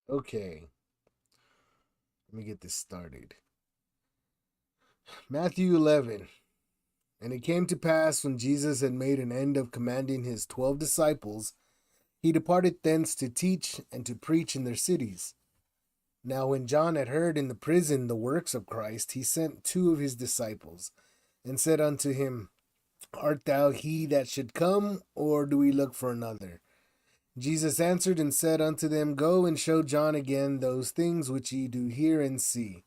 Okay, let me get this started. Matthew 11. And it came to pass when Jesus had made an end of commanding his 12 disciples, he departed thence to teach and to preach in their cities. Now, when John had heard in the prison the works of Christ, he sent two of his disciples, and said unto him, Art thou he that should come, or do we look for another? Jesus answered and said unto them, Go and show John again those things which ye do hear and see.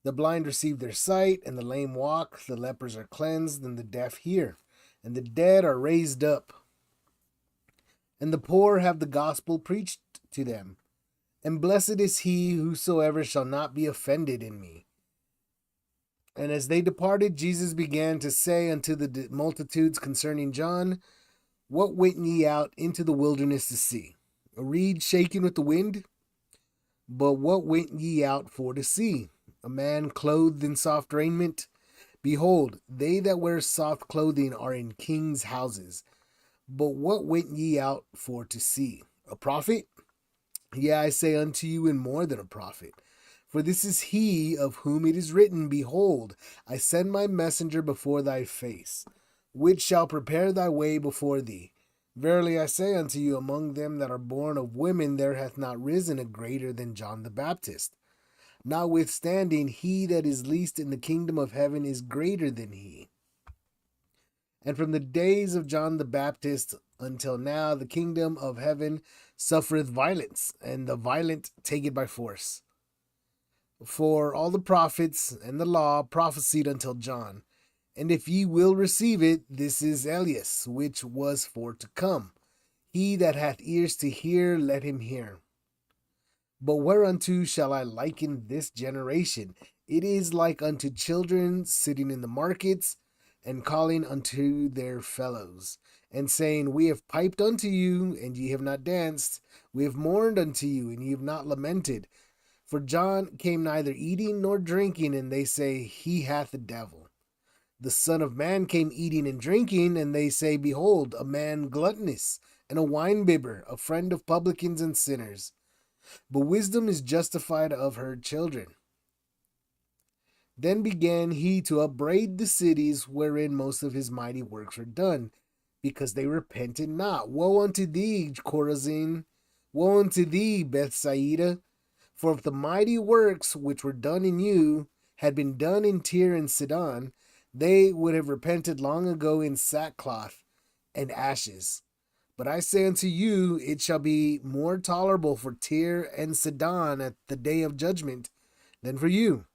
The blind receive their sight, and the lame walk, the lepers are cleansed, and the deaf hear, and the dead are raised up, and the poor have the gospel preached to them. And blessed is he whosoever shall not be offended in me. And as they departed, Jesus began to say unto the multitudes concerning John, What went ye out into the wilderness to see? A reed shaken with the wind? But what went ye out for to see? A man clothed in soft raiment? Behold, they that wear soft clothing are in kings' houses. But what went ye out for to see? A prophet? Yea, I say unto you, and more than a prophet. For this is he of whom it is written, Behold, I send my messenger before thy face, which shall prepare thy way before thee. Verily I say unto you, among them that are born of women there hath not risen a greater than John the Baptist. Notwithstanding, he that is least in the kingdom of heaven is greater than he. And from the days of John the Baptist until now, the kingdom of heaven suffereth violence, and the violent take it by force. For all the prophets and the law prophesied until John. And if ye will receive it, this is Elias, which was for to come. He that hath ears to hear, let him hear. But whereunto shall I liken this generation? It is like unto children sitting in the markets, and calling unto their fellows, and saying, We have piped unto you, and ye have not danced. We have mourned unto you, and ye have not lamented. For John came neither eating nor drinking, and they say, He hath a devil. The Son of Man came eating and drinking, and they say, Behold, a man gluttonous, and a winebibber, a friend of publicans and sinners. But wisdom is justified of her children. Then began he to upbraid the cities wherein most of his mighty works were done, because they repented not. Woe unto thee, Chorazin! Woe unto thee, Bethsaida! For if the mighty works which were done in you had been done in Tyre and Sidon, they would have repented long ago in sackcloth and ashes. But I say unto you, it shall be more tolerable for Tyre and Sidon at the day of judgment than for you.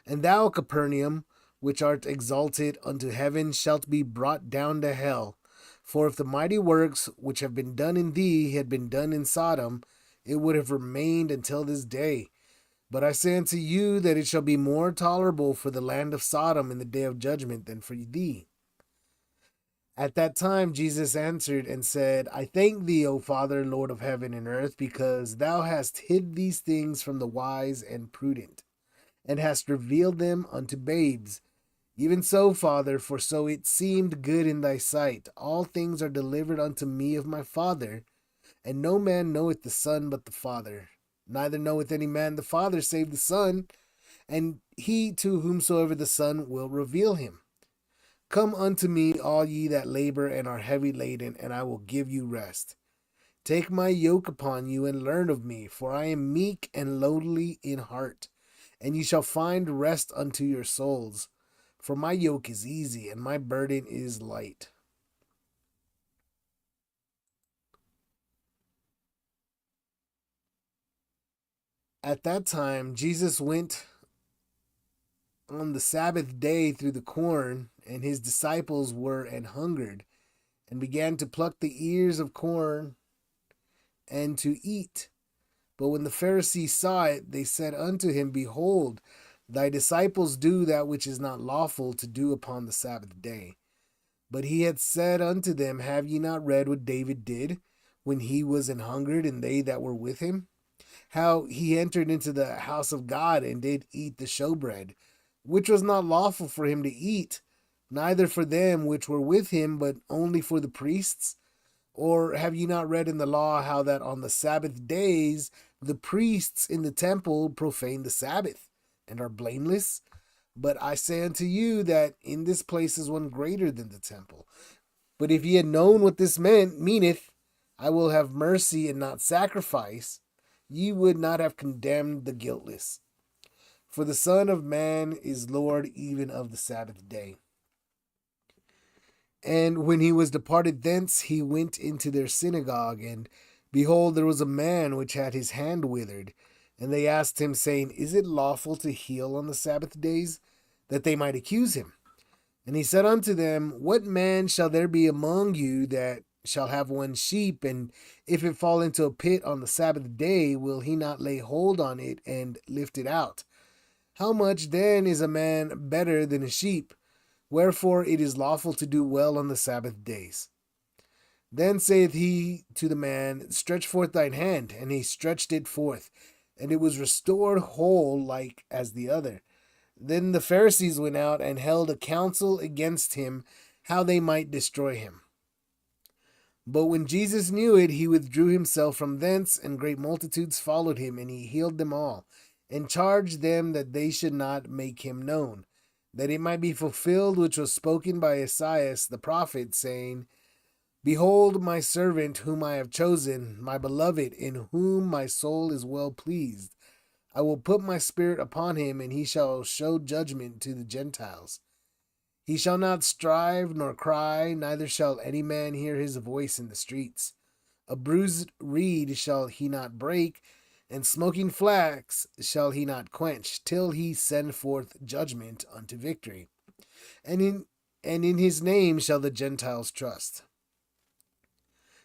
And thou, Capernaum, which art exalted unto heaven, shalt be brought down to hell. For if the mighty works which have been done in thee had been done in Sodom, it would have remained until this day. But I say unto you that it shall be more tolerable for the land of Sodom in the day of judgment than for thee. At that time Jesus answered and said, I thank thee, O Father, Lord of heaven and earth, because thou hast hid these things from the wise and prudent, and hast revealed them unto babes. Even so, Father, for so it seemed good in thy sight. All things are delivered unto me of my Father, and no man knoweth the Son but the Father. Neither knoweth any man the Father save the Son, and he to whomsoever the Son will reveal him. Come unto me, all ye that labor and are heavy laden, and I will give you rest. Take my yoke upon you, and learn of me, for I am meek and lowly in heart, and ye shall find rest unto your souls. For my yoke is easy, and my burden is light. At that time, Jesus went on the Sabbath day through the corn, and his disciples were an hungered, and began to pluck the ears of corn and to eat. But when the Pharisees saw it, they said unto him, Behold, thy disciples do that which is not lawful to do upon the Sabbath day. But he had said unto them, Have ye not read what David did when he was an hungered, and they that were with him? How he entered into the house of God and did eat the showbread, which was not lawful for him to eat, neither for them which were with him, but only for the priests? Or have ye not read in the law how that on the Sabbath days The priests in the temple profane the Sabbath, and are blameless. But I say unto you that in this place is one greater than the temple. But if ye had known what this meaneth, I will have mercy and not sacrifice, ye would not have condemned the guiltless. For the Son of Man is Lord even of the Sabbath day. And when he was departed thence, he went into their synagogue, and behold, there was a man which had his hand withered. And they asked him, saying, Is it lawful to heal on the Sabbath days? That they might accuse him. And he said unto them, What man shall there be among you that shall have one sheep, and if it fall into a pit on the Sabbath day, will he not lay hold on it and lift it out? How much then is a man better than a sheep? Wherefore it is lawful to do well on the Sabbath days. Then saith he to the man, Stretch forth thine hand. And he stretched it forth, and it was restored whole like as the other. Then the Pharisees went out and held a council against him, how they might destroy him. But when Jesus knew it, he withdrew himself from thence, and great multitudes followed him, and he healed them all, and charged them that they should not make him known, that it might be fulfilled which was spoken by Esaias the prophet, saying, Behold my servant whom I have chosen, my beloved, in whom my soul is well pleased. I will put my spirit upon him, and he shall show judgment to the Gentiles. He shall not strive nor cry, neither shall any man hear his voice in the streets. A bruised reed shall he not break, and smoking flax shall he not quench, till he send forth judgment unto victory. And in his name shall the Gentiles trust.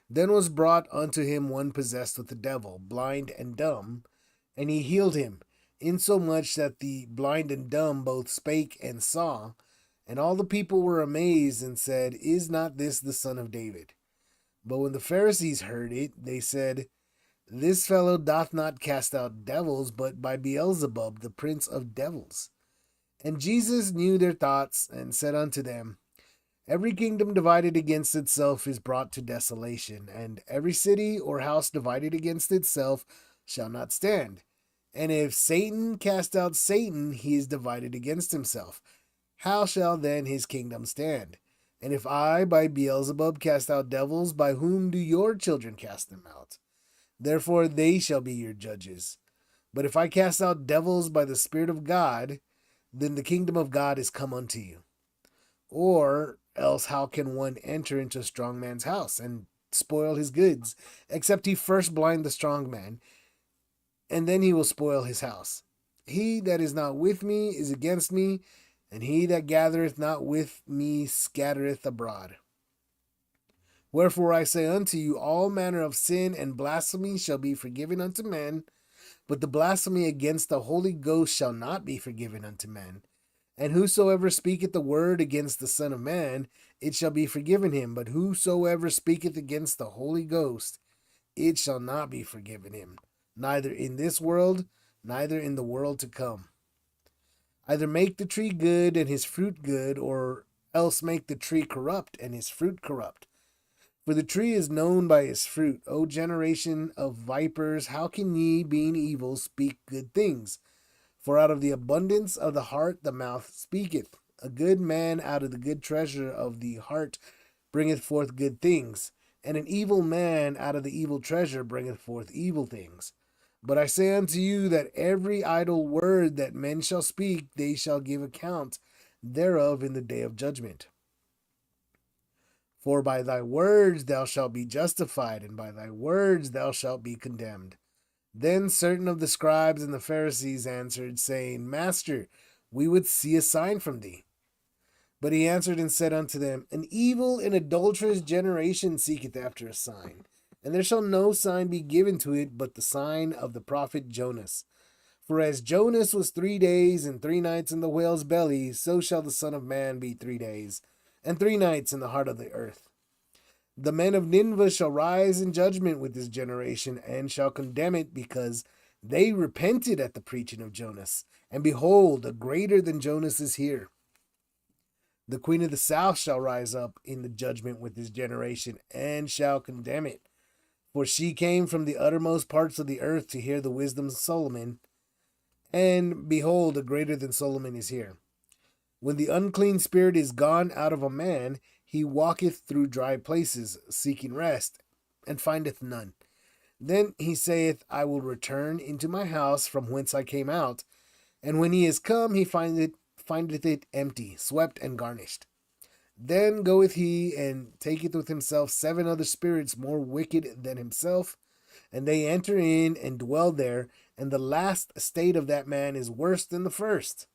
Then was brought unto him one possessed with the devil, blind and dumb, and he healed him, insomuch that the blind and dumb both spake and saw. And all the people were amazed, and said, Is not this the Son of David? But when the Pharisees heard it, they said, This fellow doth not cast out devils, but by Beelzebub, the prince of devils. And Jesus knew their thoughts, and said unto them, Every kingdom divided against itself is brought to desolation, and every city or house divided against itself shall not stand. And if Satan cast out Satan, he is divided against himself. How shall then his kingdom stand? And if I by Beelzebub cast out devils, by whom do your children cast them out? Therefore they shall be your judges. But if I cast out devils by the Spirit of God, then the kingdom of God is come unto you. Or else how can one enter into a strong man's house and spoil his goods, except he first blind the strong man, and then he will spoil his house? He that is not with me is against me, and he that gathereth not with me scattereth abroad. Wherefore I say unto you, all manner of sin and blasphemy shall be forgiven unto men, but the blasphemy against the Holy Ghost shall not be forgiven unto men. And whosoever speaketh the word against the Son of Man, it shall be forgiven him. But whosoever speaketh against the Holy Ghost, it shall not be forgiven him, neither in this world, neither in the world to come. Either make the tree good and his fruit good, or else make the tree corrupt and his fruit corrupt. For the tree is known by his fruit. O generation of vipers, how can ye, being evil, speak good things? For out of the abundance of the heart the mouth speaketh. A good man out of the good treasure of the heart bringeth forth good things, and an evil man out of the evil treasure bringeth forth evil things. But I say unto you that every idle word that men shall speak, they shall give account thereof in the day of judgment. For by thy words thou shalt be justified, and by thy words thou shalt be condemned. Then certain of the scribes and the Pharisees answered, saying, Master, we would see a sign from thee. But he answered and said unto them, An evil and adulterous generation seeketh after a sign, and there shall no sign be given to it but the sign of the prophet Jonas. For as Jonas was 3 days and 3 nights in the whale's belly, so shall the Son of Man be 3 days and 3 nights in the heart of the earth. The men of Nineveh shall rise in judgment with this generation, and shall condemn it, because they repented at the preaching of Jonas. And behold, a greater than Jonas is here. The queen of the south shall rise up in the judgment with this generation, and shall condemn it. For she came from the uttermost parts of the earth to hear the wisdom of Solomon. And behold, a greater than Solomon is here. When the unclean spirit is gone out of a man, he walketh through dry places, seeking rest, and findeth none. Then he saith, I will return into my house from whence I came out. And when he is come, he findeth it empty, swept, and garnished. Then goeth he and taketh with himself 7 other spirits more wicked than himself, and they enter in and dwell there, and the last state of that man is worse than the first.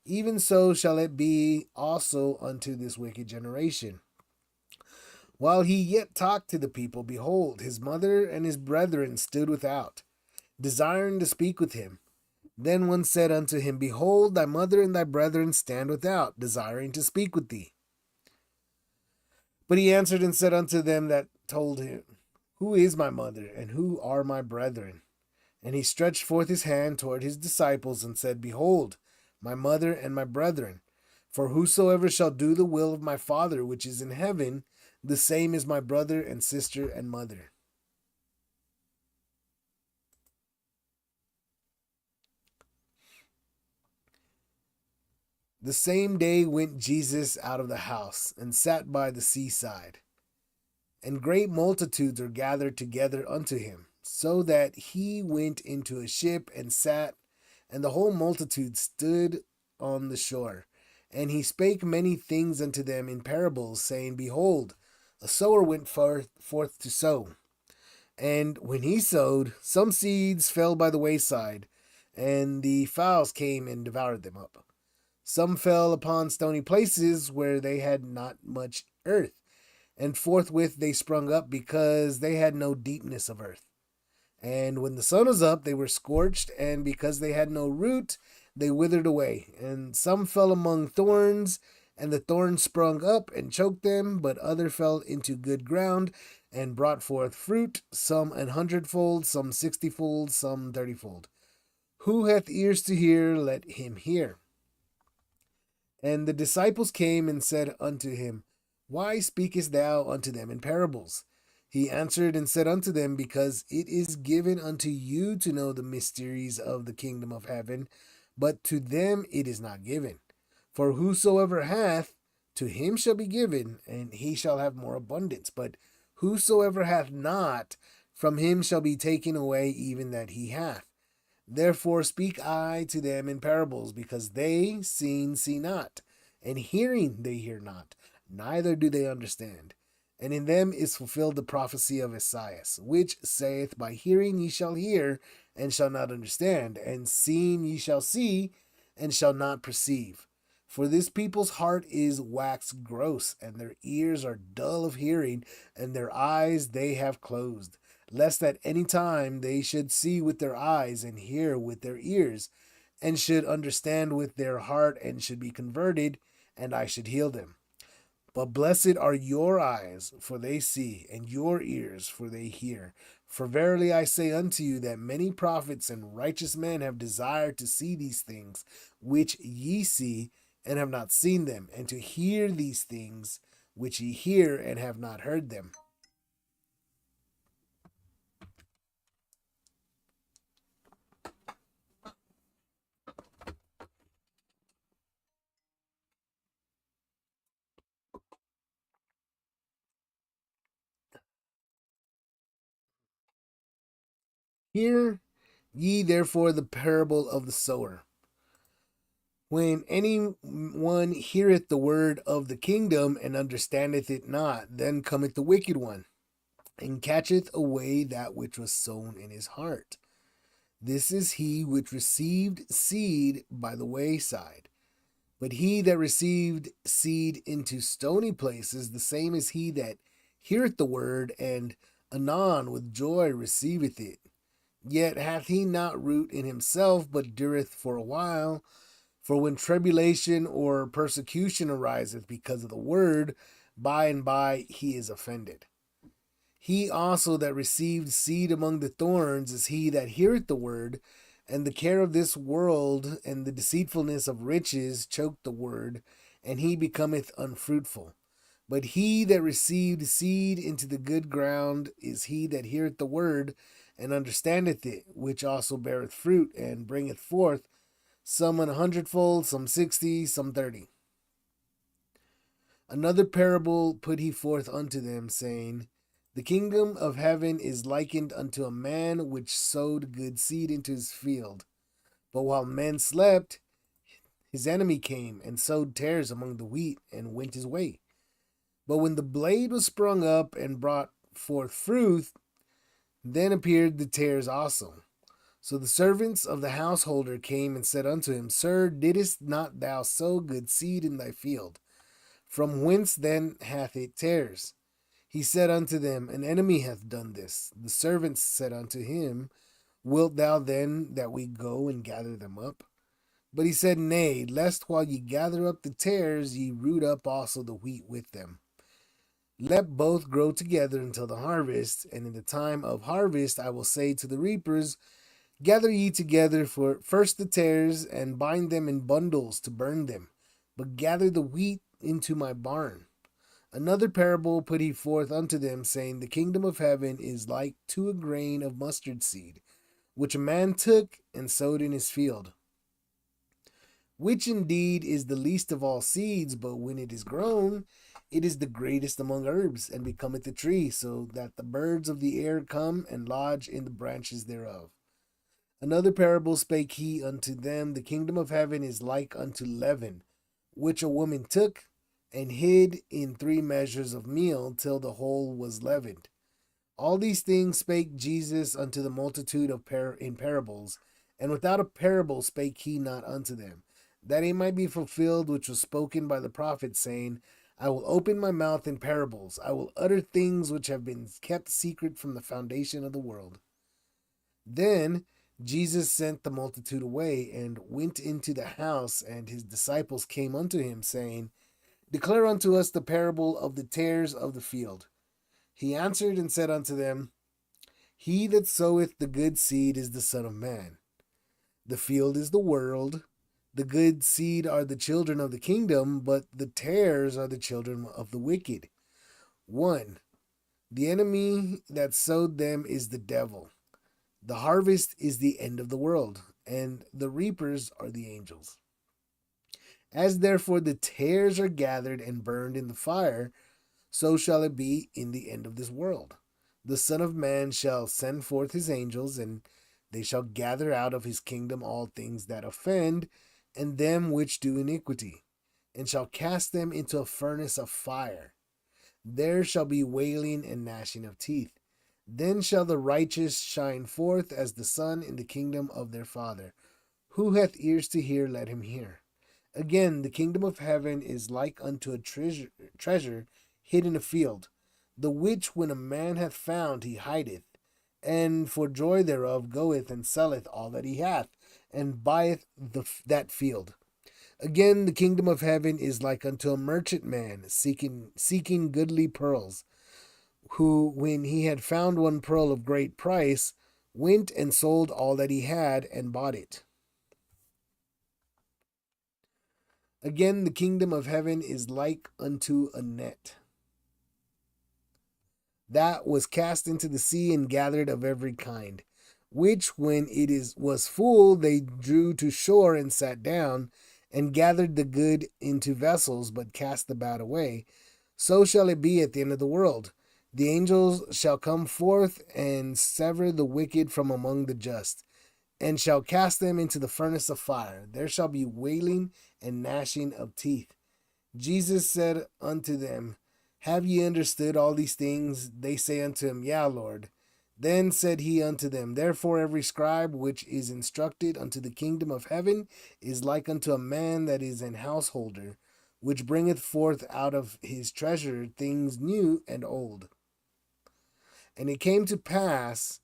Even so shall it be also unto this wicked generation. While he yet talked to the people, behold, his mother and his brethren stood without, desiring to speak with him. Then one said unto him, Behold, thy mother and thy brethren stand without, desiring to speak with thee. But he answered and said unto them that told him, Who is my mother, and who are my brethren? And he stretched forth his hand toward his disciples, and said, Behold, my mother and my brethren. For whosoever shall do the will of my Father which is in heaven, the same is my brother and sister and mother. The same day went Jesus out of the house, and sat by the seaside. And great multitudes are gathered together unto him, so that he went into a ship and sat, and the whole multitude stood on the shore. And he spake many things unto them in parables, saying, Behold, a sower went forth to sow. And when he sowed, some seeds fell by the wayside, and the fowls came and devoured them up. Some fell upon stony places where they had not much earth, and forthwith they sprung up, because they had no deepness of earth. And when the sun was up, they were scorched, and because they had no root, they withered away. And some fell among thorns, and the thorns sprung up and choked them, but other fell into good ground, and brought forth fruit, some 100-fold, some 60-fold, some 30-fold. Who hath ears to hear, let him hear. And the disciples came and said unto him, Why speakest thou unto them in parables? He answered and said unto them, Because it is given unto you to know the mysteries of the kingdom of heaven, but to them it is not given. For whosoever hath, to him shall be given, and he shall have more abundance. But whosoever hath not, from him shall be taken away even that he hath. Therefore speak I to them in parables, because they seeing see not, and hearing they hear not, neither do they understand. And in them is fulfilled the prophecy of Esaias, which saith, By hearing ye shall hear, and shall not understand, and seeing ye shall see, and shall not perceive. For this people's heart is waxed gross, and their ears are dull of hearing, and their eyes they have closed, lest at any time they should see with their eyes, and hear with their ears, and should understand with their heart, and should be converted, and I should heal them. But blessed are your eyes, for they see, and your ears, for they hear. For verily I say unto you, that many prophets and righteous men have desired to see these things which ye see, and have not seen them, and to hear these things which ye hear, and have not heard them. Hear ye therefore the parable of the sower. When any one heareth the word of the kingdom, and understandeth it not, then cometh the wicked one, and catcheth away that which was sown in his heart. This is he which received seed by the wayside. But he that received seed into stony places, the same is he that heareth the word, and anon with joy receiveth it. Yet hath he not root in himself, but dureth for a while. For when tribulation or persecution ariseth because of the word, by and by he is offended. He also that received seed among the thorns is he that heareth the word, and the care of this world and the deceitfulness of riches choke the word, and he becometh unfruitful. But he that received seed into the good ground is he that heareth the word, and understandeth it, which also beareth fruit, and bringeth forth some 100-fold, some 60, some 30. Another parable put he forth unto them, saying, The kingdom of heaven is likened unto a man which sowed good seed into his field. But while men slept, his enemy came and sowed tares among the wheat, and went his way. But when the blade was sprung up and brought forth fruit, then appeared the tares also. So the servants of the householder came and said unto him, Sir, didst not thou sow good seed in thy field? From whence then hath it tares? He said unto them, An enemy hath done this. The servants said unto him, Wilt thou then that we go and gather them up? But he said, Nay, lest while ye gather up the tares, ye root up also the wheat with them. Let both grow together until the harvest, and in the time of harvest I will say to the reapers, Gather ye together for first the tares, and bind them in bundles to burn them, but gather the wheat into my barn. Another parable put he forth unto them, saying, The kingdom of heaven is like to a grain of mustard seed, which a man took and sowed in his field, which indeed is the least of all seeds, but when it is grown, it is the greatest among herbs, and becometh a tree, so that the birds of the air come and lodge in the branches thereof. Another parable spake he unto them, The kingdom of heaven is like unto leaven, which a woman took and hid in 3 measures of meal till the whole was leavened. All these things spake Jesus unto the multitude in parables, and without a parable spake he not unto them, that it might be fulfilled which was spoken by the prophet, saying, I will open my mouth in parables, I will utter things which have been kept secret from the foundation of the world. Then Jesus sent the multitude away, and went into the house, and his disciples came unto him, saying, Declare unto us the parable of the tares of the field. He answered and said unto them, He that soweth the good seed is the Son of Man. The field is the world. The good seed are the children of the kingdom, but the tares are the children of the wicked. 1. The enemy that sowed them is the devil. The harvest is the end of the world, and the reapers are the angels. As therefore the tares are gathered and burned in the fire, so shall it be in the end of this world. The Son of Man shall send forth his angels, and they shall gather out of his kingdom all things that offend, and them which do iniquity, and shall cast them into a furnace of fire. There shall be wailing and gnashing of teeth. Then shall the righteous shine forth as the sun in the kingdom of their Father. Who hath ears to hear, let him hear. Again, the kingdom of heaven is like unto a treasure hid in a field, the which when a man hath found, he hideth, and for joy thereof goeth and selleth all that he hath, and buyeth that field. Again, the kingdom of heaven is like unto a merchantman seeking goodly pearls, who, when he had found one pearl of great price, went and sold all that he had and bought it. Again, the kingdom of heaven is like unto a net that was cast into the sea and gathered of every kind, which when was full, they drew to shore and sat down, and gathered the good into vessels, but cast the bad away. So shall it be at the end of the world. The angels shall come forth and sever the wicked from among the just, and shall cast them into the furnace of fire. There shall be wailing and gnashing of teeth. Jesus said unto them, Have ye understood all these things? They say unto him, Yea, Lord. Then said he unto them, Therefore every scribe which is instructed unto the kingdom of heaven is like unto a man that is an householder, which bringeth forth out of his treasure things new and old. And it came to pass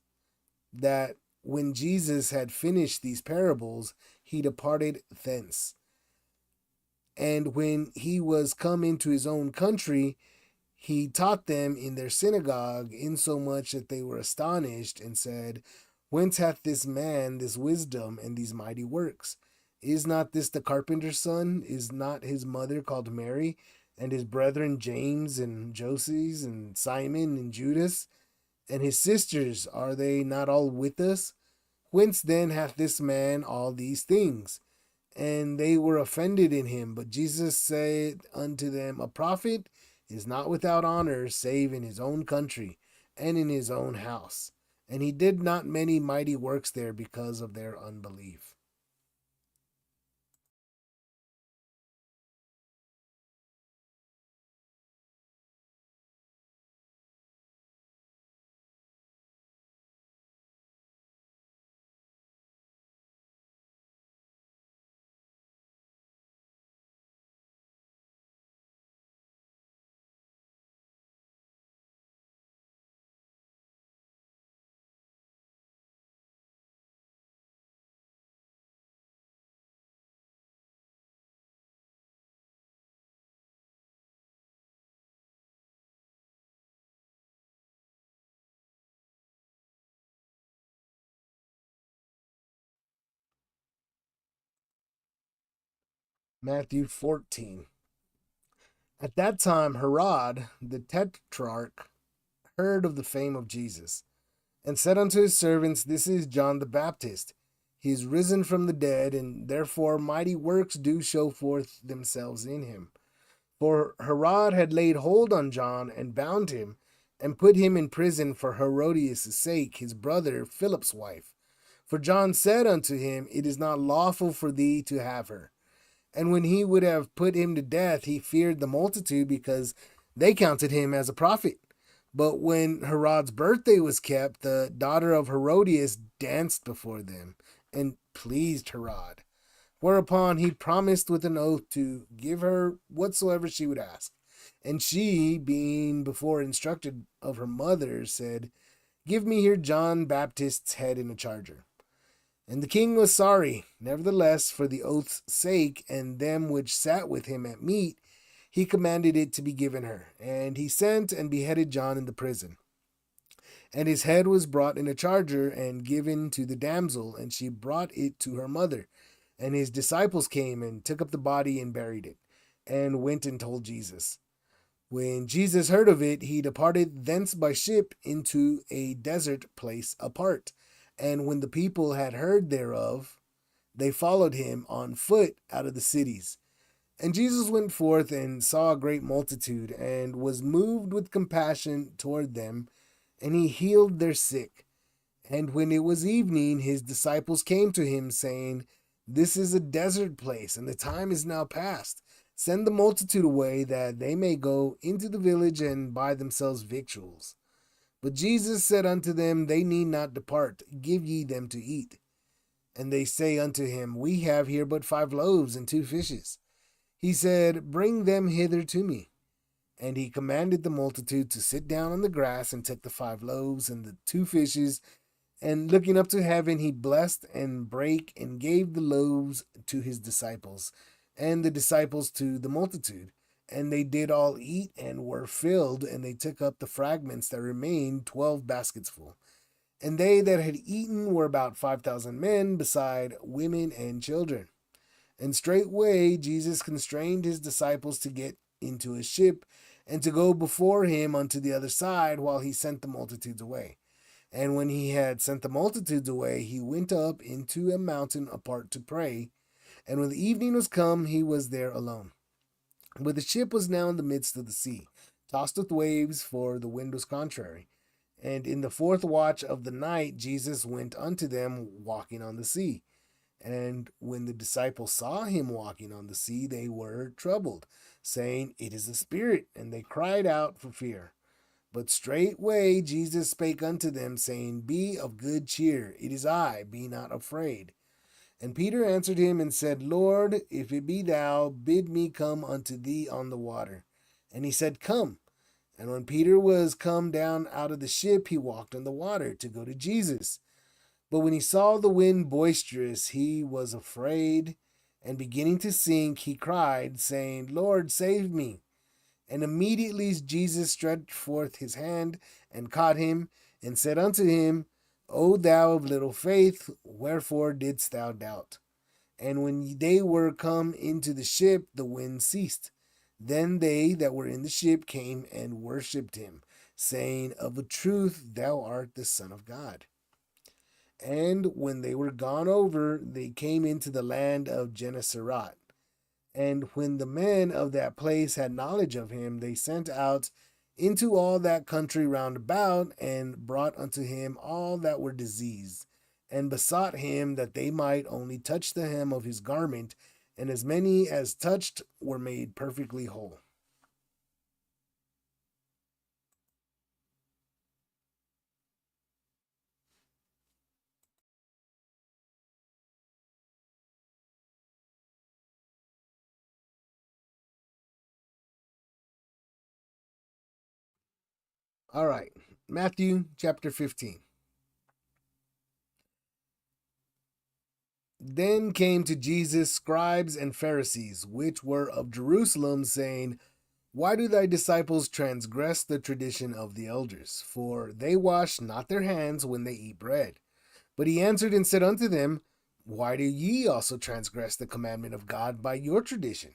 that when Jesus had finished these parables, he departed thence. And when he was come into his own country, he taught them in their synagogue, insomuch that they were astonished, and said, Whence hath this man this wisdom and these mighty works? Is not this the carpenter's son? Is not his mother called Mary? And his brethren James and Joses and Simon and Judas, and his sisters, are they not all with us? Whence then hath this man all these things? And they were offended in him. But Jesus said unto them, A prophet is not without honor, save in his own country and in his own house. And he did not many mighty works there because of their unbelief. Matthew 14. At that time, Herod the tetrarch heard of the fame of Jesus, and said unto his servants, This is John the Baptist. He is risen from the dead, and therefore mighty works do show forth themselves in him. For Herod had laid hold on John, and bound him, and put him in prison for Herodias' sake, his brother Philip's wife. For John said unto him, It is not lawful for thee to have her. And when he would have put him to death, he feared the multitude, because they counted him as a prophet. But when Herod's birthday was kept, the daughter of Herodias danced before them, and pleased Herod. Whereupon he promised with an oath to give her whatsoever she would ask. And she, being before instructed of her mother, said, Give me here John Baptist's head in a charger. And the king was sorry. Nevertheless, for the oath's sake, and them which sat with him at meat, he commanded it to be given her. And he sent and beheaded John in the prison. And his head was brought in a charger, and given to the damsel, and she brought it to her mother. And his disciples came, and took up the body, and buried it, and went and told Jesus. When Jesus heard of it, he departed thence by ship into a desert place apart. And when the people had heard thereof, they followed him on foot out of the cities. And Jesus went forth and saw a great multitude, and was moved with compassion toward them, and he healed their sick. And when it was evening, his disciples came to him, saying, This is a desert place, and the time is now past. Send the multitude away, that they may go into the village and buy themselves victuals. But Jesus said unto them, They need not depart, give ye them to eat. And they say unto him, We have here but 5 loaves and 2 fishes. He said, Bring them hither to me. And he commanded the multitude to sit down on the grass, and took the 5 loaves and the 2 fishes, and looking up to heaven, he blessed and brake, and gave the loaves to his disciples, and the disciples to the multitude. And they did all eat, and were filled, and they took up the fragments that remained, 12 baskets full. And they that had eaten were about 5,000 men, beside women and children. And straightway Jesus constrained his disciples to get into a ship, and to go before him unto the other side, while he sent the multitudes away. And when he had sent the multitudes away, he went up into a mountain apart to pray. And when the evening was come, he was there alone. But the ship was now in the midst of the sea, tossed with waves, for the wind was contrary. And in the 4th watch of the night, Jesus went unto them, walking on the sea. And when the disciples saw him walking on the sea, they were troubled, saying, It is a spirit. And they cried out for fear. But straightway Jesus spake unto them, saying, Be of good cheer, it is I, be not afraid. And Peter answered him and said, Lord, if it be thou, bid me come unto thee on the water. And he said, Come. And when Peter was come down out of the ship, he walked on the water to go to Jesus. But when he saw the wind boisterous, he was afraid, and beginning to sink, he cried, saying, Lord, save me. And immediately Jesus stretched forth his hand, and caught him, and said unto him, O thou of little faith, wherefore didst thou doubt? And when they were come into the ship, the wind ceased. Then they that were in the ship came and worshipped him, saying, Of a truth, thou art the Son of God. And when they were gone over, they came into the land of Gennesaret. And when the men of that place had knowledge of him, they sent out into all that country round about, and brought unto him all that were diseased, and besought him that they might only touch the hem of his garment, and as many as touched were made perfectly whole. All right, Matthew chapter 15. Then came to Jesus scribes and Pharisees, which were of Jerusalem, saying, Why do thy disciples transgress the tradition of the elders? For they wash not their hands when they eat bread. But he answered and said unto them, Why do ye also transgress the commandment of God by your tradition?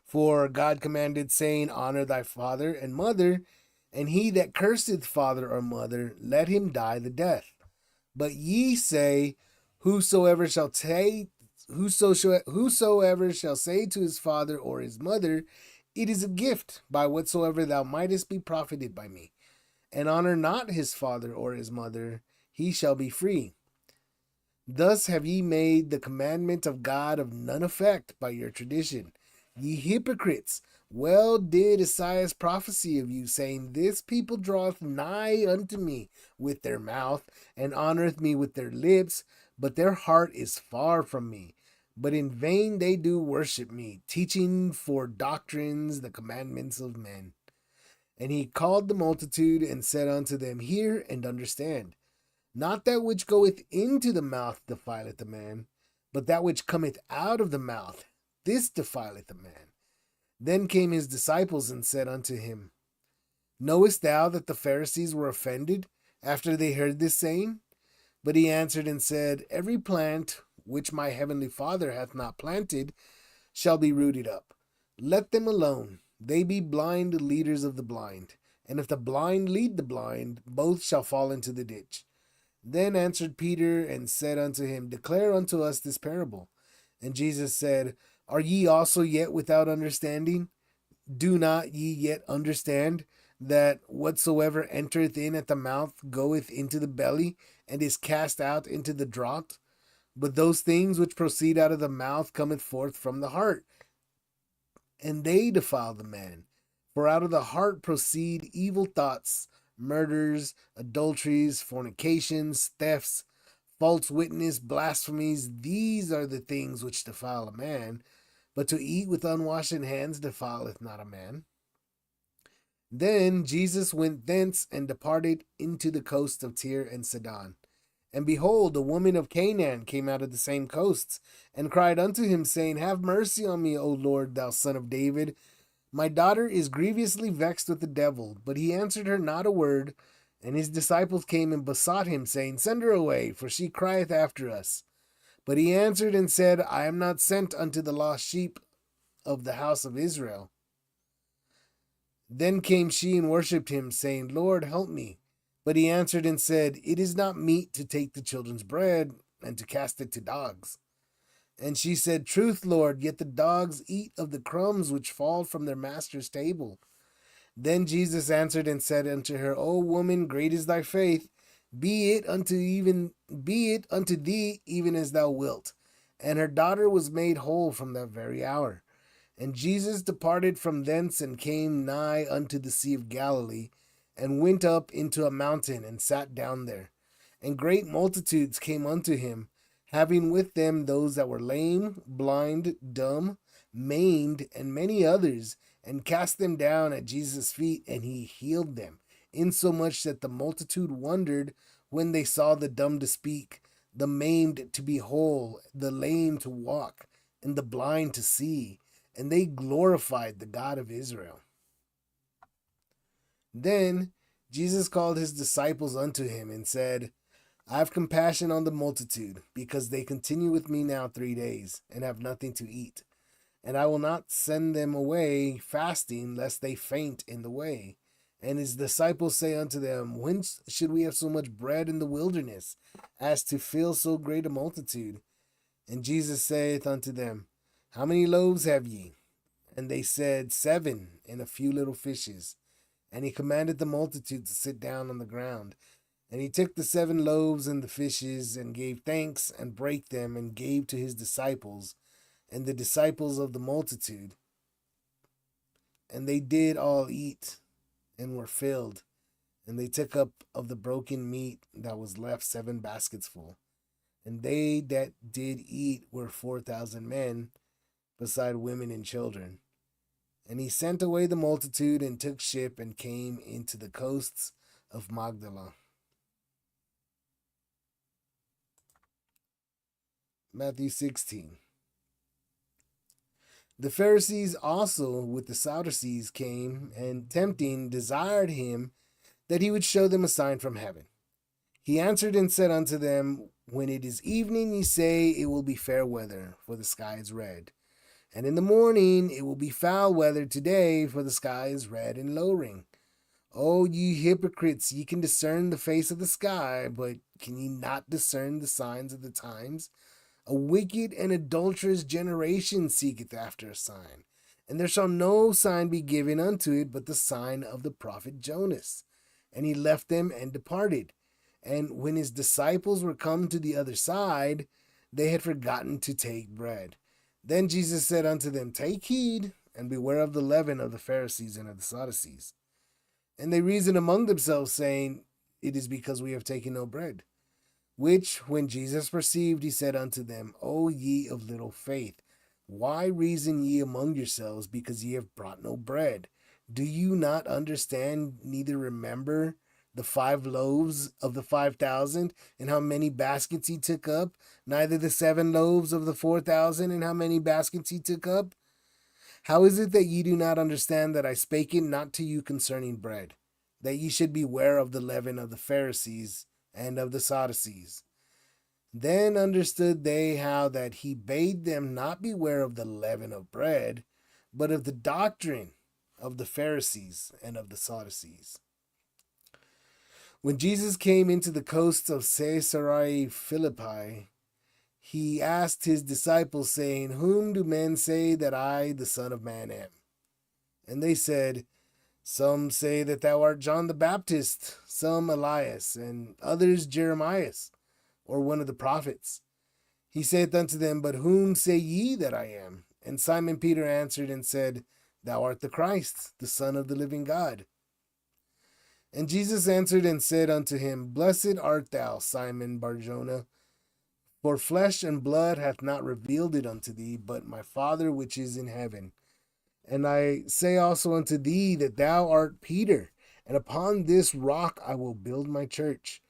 For God commanded, saying, Honor thy father and mother, and he that curseth father or mother, let him die the death. But ye say, Whosoever shall say to his father or his mother, It is a gift, by whatsoever thou mightest be profited by me, and honor not his father or his mother, he shall be free. Thus have ye made the commandment of God of none effect by your tradition. Ye hypocrites, well did Esaias prophesy of you, saying, This people draweth nigh unto me with their mouth, and honoreth me with their lips, but their heart is far from me. But in vain they do worship me, teaching for doctrines the commandments of men. And he called the multitude, and said unto them, Hear and understand. Not that which goeth into the mouth defileth a man, but that which cometh out of the mouth, this defileth a man. Then came his disciples and said unto him, Knowest thou that the Pharisees were offended after they heard this saying? But he answered and said, Every plant which my heavenly Father hath not planted shall be rooted up. Let them alone. They be blind leaders of the blind. And if the blind lead the blind, both shall fall into the ditch. Then answered Peter and said unto him, Declare unto us this parable. And Jesus said, Are ye also yet without understanding? Do not ye yet understand that whatsoever entereth in at the mouth goeth into the belly, and is cast out into the draught? But those things which proceed out of the mouth cometh forth from the heart, and they defile the man. For out of the heart proceed evil thoughts, murders, adulteries, fornications, thefts, false witness, blasphemies. These are the things which defile a man. But to eat with unwashed hands defileth not a man. Then Jesus went thence and departed into the coast of Tyre and Sidon. And behold, a woman of Canaan came out of the same coasts, and cried unto him, saying, Have mercy on me, O Lord, thou son of David. My daughter is grievously vexed with the devil. But he answered her not a word. And his disciples came and besought him, saying, Send her away, for she crieth after us. But he answered and said, I am not sent unto the lost sheep of the house of Israel. Then came she and worshipped him, saying, Lord, help me. But he answered and said, It is not meet to take the children's bread and to cast it to dogs. And she said, Truth, Lord, yet the dogs eat of the crumbs which fall from their master's table. Then Jesus answered and said unto her, O woman, great is thy faith. Be it unto thee even as thou wilt. And her daughter was made whole from that very hour. And Jesus departed from thence and came nigh unto the Sea of Galilee, and went up into a mountain and sat down there. And great multitudes came unto him, having with them those that were lame, blind, dumb, maimed, and many others, and cast them down at Jesus' feet, and he healed them, insomuch that the multitude wondered when they saw the dumb to speak, the maimed to be whole, the lame to walk, and the blind to see, and they glorified the God of Israel. Then Jesus called his disciples unto him and said, I have compassion on the multitude, because they continue with me now 3 days, and have nothing to eat. and I will not send them away fasting, lest they faint in the way. And his disciples say unto them, Whence should we have so much bread in the wilderness, as to fill so great a multitude? And Jesus saith unto them, How many loaves have ye? And they said, 7, and a few little fishes. And he commanded the multitude to sit down on the ground. And he took the 7 loaves and the fishes, and gave thanks, and brake them, and gave to his disciples, and the disciples of the multitude. And they did all eat, and were filled. And they took up of the broken meat that was left 7 baskets full. And they that did eat were 4,000 men, beside women and children. And he sent away the multitude, and took ship, and came into the coasts of Magdala. Matthew 16. The Pharisees also with the Sadducees came, and tempting desired him that he would show them a sign from heaven. He answered and said unto them, When it is evening, ye say, It will be fair weather, for the sky is red. And in the morning, it will be foul weather today, for the sky is red and lowering. O ye hypocrites, ye can discern the face of the sky, but can ye not discern the signs of the times? A wicked and adulterous generation seeketh after a sign, and there shall no sign be given unto it but the sign of the prophet Jonas. And he left them and departed. And when his disciples were come to the other side, they had forgotten to take bread. Then Jesus said unto them, Take heed, and beware of the leaven of the Pharisees and of the Sadducees. And they reasoned among themselves, saying, It is because we have taken no bread. Which, when Jesus perceived, he said unto them, O ye of little faith, why reason ye among yourselves, because ye have brought no bread? Do you not understand, neither remember the 5 loaves of the 5,000, and how many baskets he took up? Neither the 7 loaves of the 4,000, and how many baskets he took up? How is it that ye do not understand that I spake it not to you concerning bread, that ye should beware of the leaven of the Pharisees and of the Sadducees? Then understood they how that he bade them not beware of the leaven of bread, but of the doctrine of the Pharisees and of the Sadducees. When Jesus came into the coasts of Caesarea Philippi, he asked his disciples, saying, Whom do men say that I, the Son of Man, am? And they said, Some say that thou art John the Baptist, some Elias, and others Jeremiah, or one of the prophets. He saith unto them, But whom say ye that I am? And Simon Peter answered and said, Thou art the Christ, the Son of the living God. And Jesus answered and said unto him, Blessed art thou, Simon Barjona, for flesh and blood hath not revealed it unto thee, but my Father which is in heaven. And I say also unto thee that thou art Peter, and upon this rock I will build my church,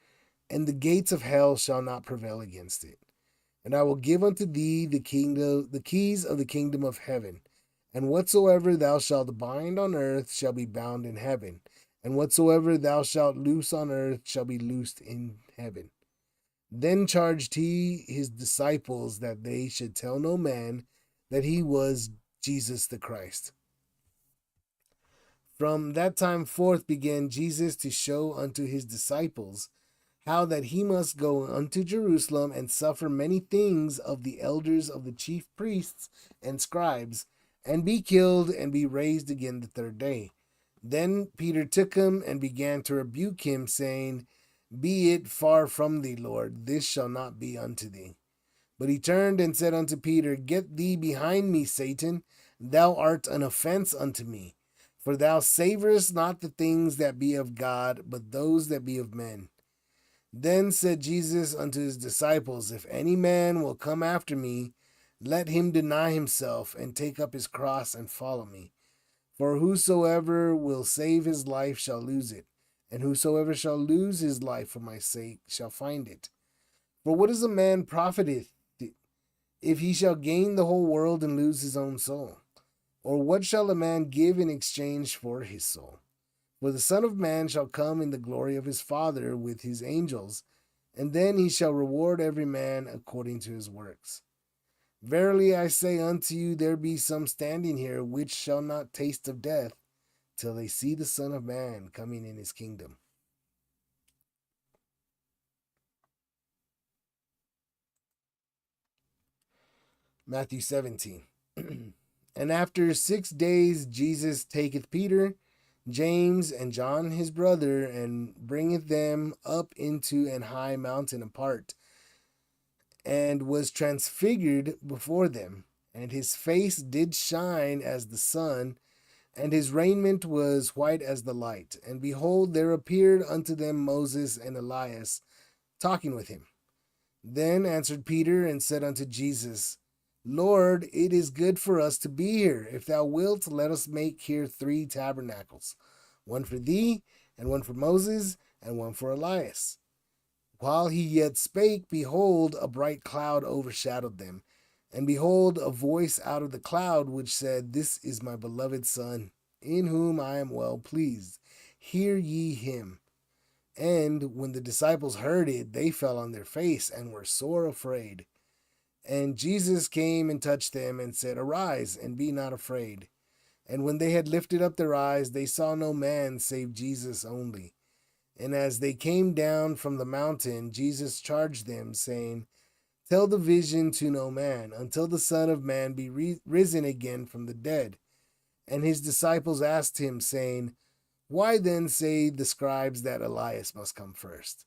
and the gates of hell shall not prevail against it. And I will give unto thee the keys of the kingdom of heaven. And whatsoever thou shalt bind on earth shall be bound in heaven, and whatsoever thou shalt loose on earth shall be loosed in heaven. Then charged he his disciples that they should tell no man that he was Jesus the Christ. From that time forth began Jesus to show unto his disciples how that he must go unto Jerusalem and suffer many things of the elders of the chief priests and scribes, and be killed, and be raised again the 3rd day. Then Peter took him and began to rebuke him, saying, Be it far from thee, Lord, this shall not be unto thee. But he turned and said unto Peter, Get thee behind me, Satan, thou art an offense unto me, for thou savorest not the things that be of God, but those that be of men. Then said Jesus unto his disciples, If any man will come after me, let him deny himself, and take up his cross, and follow me. For whosoever will save his life shall lose it, and whosoever shall lose his life for my sake shall find it. For what is a man profiteth, if he shall gain the whole world and lose his own soul? Or what shall a man give in exchange for his soul? For the Son of Man shall come in the glory of his Father with his angels, and then he shall reward every man according to his works. Verily I say unto you, there be some standing here which shall not taste of death till they see the Son of Man coming in his kingdom. Matthew 17. And after 6 days Jesus taketh Peter, James, and John his brother, and bringeth them up into an high mountain apart, and was transfigured before them. And his face did shine as the sun, and his raiment was white as the light. And behold, there appeared unto them Moses and Elias, talking with him. Then answered Peter and said unto Jesus, Lord, it is good for us to be here. If thou wilt, let us make here 3 tabernacles, one for thee, and one for Moses, and one for Elias. While he yet spake, behold, a bright cloud overshadowed them. And behold, a voice out of the cloud which said, This is my beloved Son, in whom I am well pleased. Hear ye him. And when the disciples heard it, they fell on their face and were sore afraid. And Jesus came and touched them and said, Arise, and be not afraid. And when they had lifted up their eyes, they saw no man save Jesus only. And as they came down from the mountain, Jesus charged them, saying, Tell the vision to no man, until the Son of Man be risen again from the dead. And his disciples asked him, saying, Why then say the scribes that Elias must come first?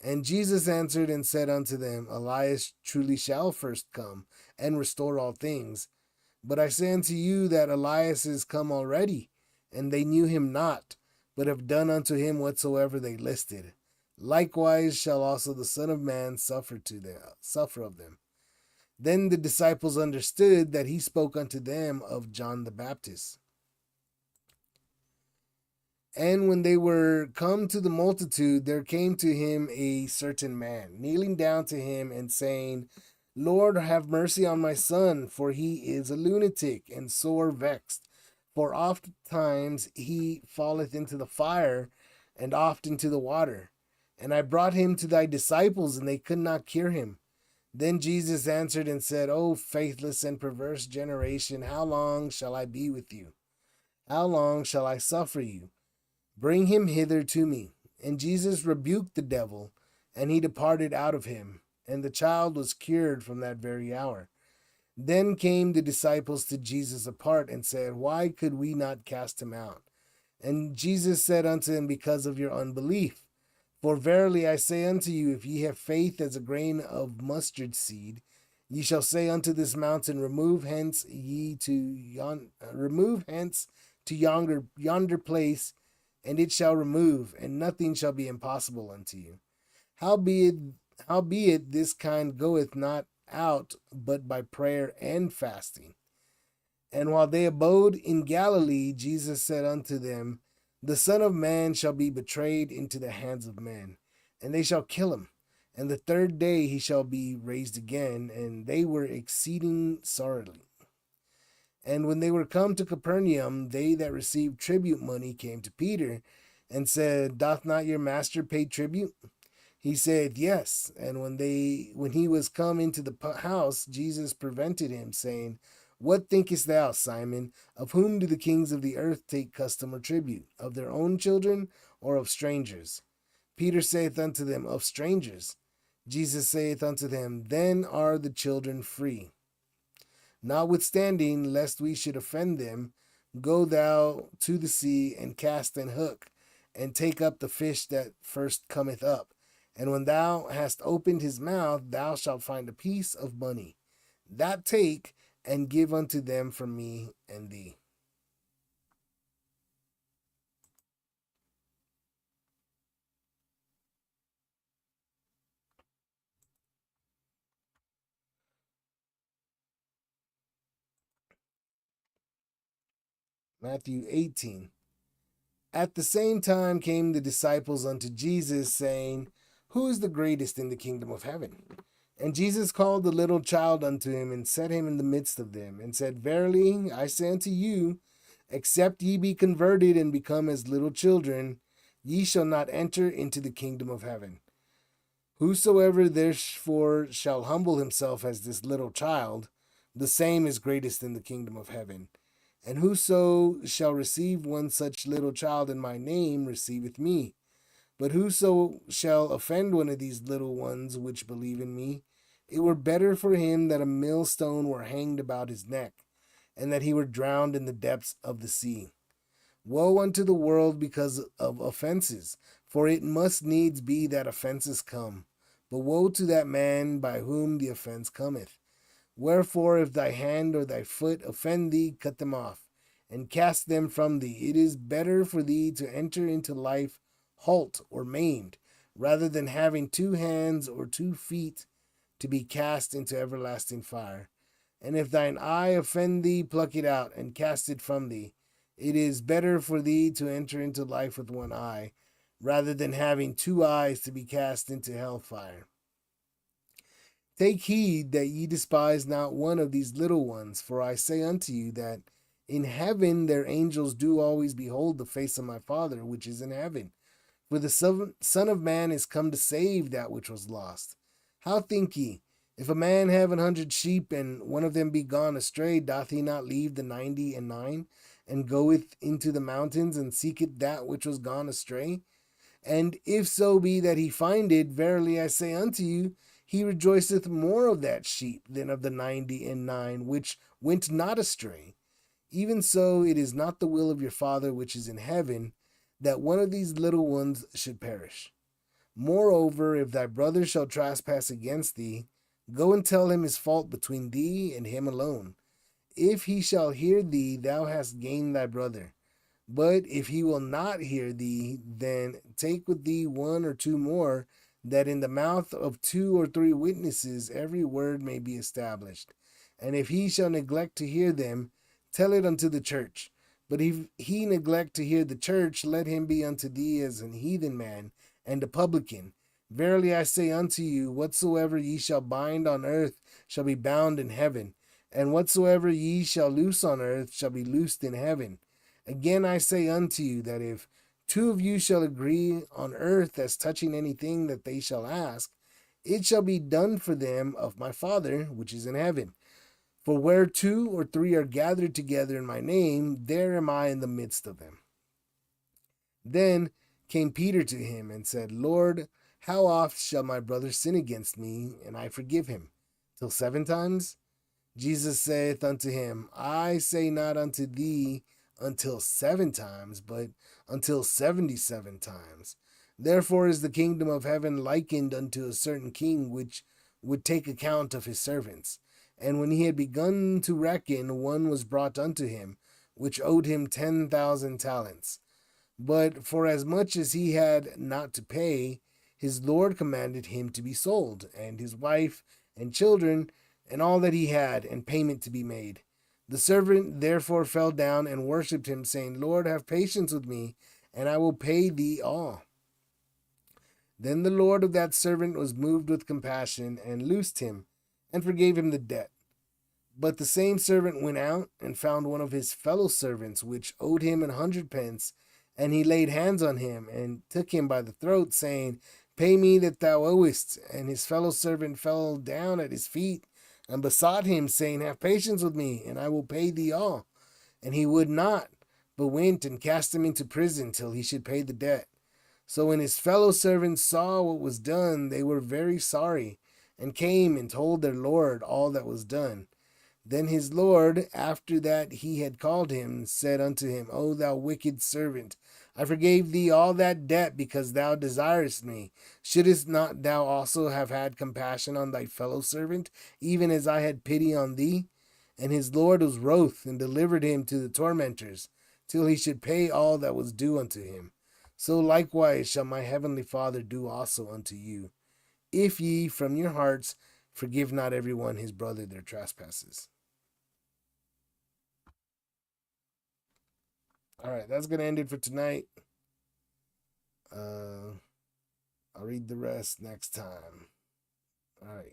And Jesus answered and said unto them, Elias truly shall first come, and restore all things. But I say unto you that Elias is come already, and they knew him not, but have done unto him whatsoever they listed. Likewise shall also the Son of Man suffer of them. Then the disciples understood that he spoke unto them of John the Baptist. And when they were come to the multitude, there came to him a certain man, kneeling down to him and saying, Lord, have mercy on my son, for he is a lunatic and sore vexed. For oft times he falleth into the fire, and oft into the water. And I brought him to thy disciples, and they could not cure him. Then Jesus answered and said, O faithless and perverse generation, how long shall I be with you? How long shall I suffer you? Bring him hither to me. And Jesus rebuked the devil, and he departed out of him. And the child was cured from that very hour. Then came the disciples to Jesus apart, and said, Why could we not cast him out? And Jesus said unto them, Because of your unbelief. For verily I say unto you, if ye have faith as a grain of mustard seed, ye shall say unto this mountain, Remove hence to yonder place, and it shall remove, and nothing shall be impossible unto you. Howbeit this kind goeth not out but by prayer and fasting. And while they abode in Galilee, Jesus said unto them, The Son of Man shall be betrayed into the hands of men, and they shall kill him. And the 3rd day he shall be raised again. And they were exceeding sorrowly. And when they were come to Capernaum, they that received tribute money came to Peter, and said, Doth not your master pay tribute? He said, Yes. And when he was come into the house, Jesus prevented him, saying, What thinkest thou, Simon? Of whom do the kings of the earth take custom or tribute? Of their own children, or of strangers? Peter saith unto them, Of strangers. Jesus saith unto them, Then are the children free. Notwithstanding, lest we should offend them, go thou to the sea, and cast an hook, and take up the fish that first cometh up. And when thou hast opened his mouth, thou shalt find a piece of money. That take, and give unto them from me and thee. Matthew 18. At the same time came the disciples unto Jesus, saying, Who is the greatest in the kingdom of heaven? And Jesus called the little child unto him, and set him in the midst of them, and said, Verily I say unto you, except ye be converted and become as little children, ye shall not enter into the kingdom of heaven. Whosoever therefore shall humble himself as this little child, the same is greatest in the kingdom of heaven. And whoso shall receive one such little child in my name receiveth me. But whoso shall offend one of these little ones which believe in me, it were better for him that a millstone were hanged about his neck, and that he were drowned in the depths of the sea. Woe unto the world because of offenses, for it must needs be that offenses come. But woe to that man by whom the offense cometh. Wherefore, if thy hand or thy foot offend thee, cut them off, and cast them from thee. It is better for thee to enter into life halt or maimed, rather than having 2 hands or 2 feet to be cast into everlasting fire. And if thine eye offend thee, pluck it out, and cast it from thee. It is better for thee to enter into life with 1 eye, rather than having 2 eyes to be cast into hell fire. Take heed that ye despise not one of these little ones, for I say unto you that in heaven their angels do always behold the face of my Father which is in heaven. For the Son of Man is come to save that which was lost. How think ye? If a man have 100 sheep, and one of them be gone astray, doth he not leave the 99, and goeth into the mountains, and seeketh that which was gone astray? And if so be that he find it, verily I say unto you, he rejoiceth more of that sheep than of the 99 which went not astray. Even so, it is not the will of your Father which is in heaven that one of these little ones should perish. Moreover, if thy brother shall trespass against thee, go and tell him his fault between thee and him alone. If he shall hear thee, thou hast gained thy brother. But if he will not hear thee, then take with thee 1 or 2 more, that in the mouth of 2 or 3 witnesses every word may be established. And if he shall neglect to hear them, tell it unto the church. But if he neglect to hear the church, let him be unto thee as an heathen man and a publican. Verily I say unto you, whatsoever ye shall bind on earth shall be bound in heaven, and whatsoever ye shall loose on earth shall be loosed in heaven. Again I say unto you, that if 2 of you shall agree on earth as touching anything that they shall ask, it shall be done for them of my Father which is in heaven. For where 2 or 3 are gathered together in my name, there am I in the midst of them. Then came Peter to him and said, Lord, how oft shall my brother sin against me, and I forgive him? Till 7 times? Jesus saith unto him, I say not unto thee until 7 times, but until 77 times. Therefore is the kingdom of heaven likened unto a certain king which would take account of his servants. And when he had begun to reckon, one was brought unto him, which owed him 10,000 talents. But for as much as he had not to pay, his Lord commanded him to be sold, and his wife and children, and all that he had, and payment to be made. The servant therefore fell down and worshipped him, saying, Lord, have patience with me, and I will pay thee all. Then the Lord of that servant was moved with compassion, and loosed him, and forgave him the debt. But the same servant went out, and found one of his fellow servants, which owed him 100 pence, and he laid hands on him, and took him by the throat, saying, Pay me that thou owest. And his fellow servant fell down at his feet, and besought him, saying, Have patience with me, and I will pay thee all. And he would not, but went and cast him into prison till he should pay the debt. So when his fellow servants saw what was done, they were very sorry, and came and told their Lord all that was done. Then his Lord, after that he had called him, said unto him, O thou wicked servant, I forgave thee all that debt because thou desirest me. Shouldest not thou also have had compassion on thy fellow servant, even as I had pity on thee? And his Lord was wroth, and delivered him to the tormentors, till he should pay all that was due unto him. So likewise shall my heavenly Father do also unto you, if ye from your hearts forgive not every one his brother their trespasses. All right, that's going to end it for tonight. I'll read the rest next time. All right.